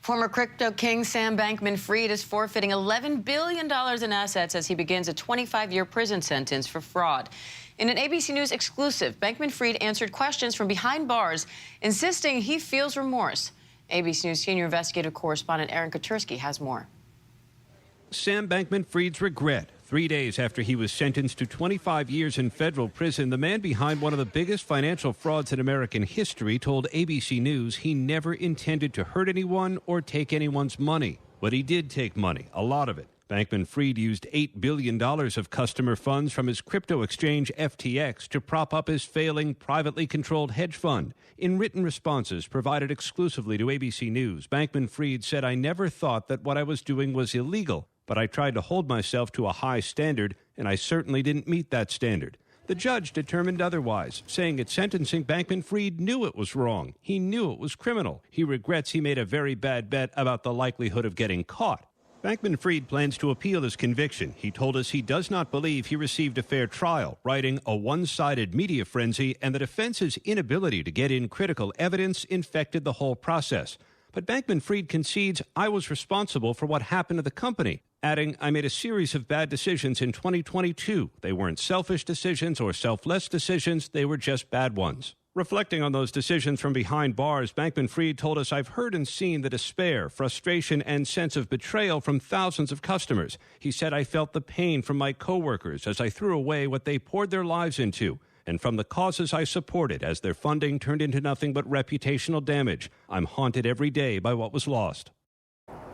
Former crypto king Sam Bankman-Fried is forfeiting $11 billion in assets as he begins a 25-year prison sentence for fraud. In an ABC News exclusive, Bankman-Fried answered questions from behind bars, insisting he feels remorse. ABC News senior investigative correspondent Aaron Katersky has more. Sam Bankman-Fried's regret. 3 days after he was sentenced to 25 years in federal prison, the man behind one of the biggest financial frauds in American history told ABC News he never intended to hurt anyone or take anyone's money. But he did take money, a lot of it. Bankman-Fried used $8 billion of customer funds from his crypto exchange FTX to prop up his failing, privately controlled hedge fund. In written responses provided exclusively to ABC News, Bankman-Fried said, "I never thought that what I was doing was illegal, but I tried to hold myself to a high standard, and I certainly didn't meet that standard." The judge determined otherwise, saying at sentencing Bankman-Fried knew it was wrong. He knew it was criminal. He regrets he made a very bad bet about the likelihood of getting caught. Bankman-Fried plans to appeal his conviction. He told us he does not believe he received a fair trial, writing a one-sided media frenzy and the defense's inability to get in critical evidence infected the whole process. But Bankman-Fried concedes, "I was responsible for what happened to the company," adding, "I made a series of bad decisions in 2022. They weren't selfish decisions or selfless decisions. They were just bad ones." Reflecting on those decisions from behind bars, Bankman-Fried told us, "I've heard and seen the despair, frustration, and sense of betrayal from thousands of customers." He said, "I felt the pain from my coworkers as I threw away what they poured their lives into, and from the causes I supported as their funding turned into nothing but reputational damage. I'm haunted every day by what was lost."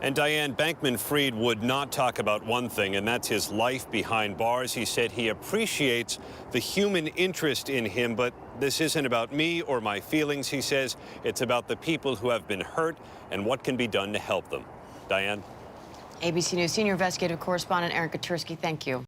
And Diane, Bankman-Fried would not talk about one thing, and that's his life behind bars. He said he appreciates the human interest in him, but this isn't about me or my feelings, he says. It's about the people who have been hurt and what can be done to help them. Diane? ABC News senior investigative correspondent Aaron Katersky, thank you.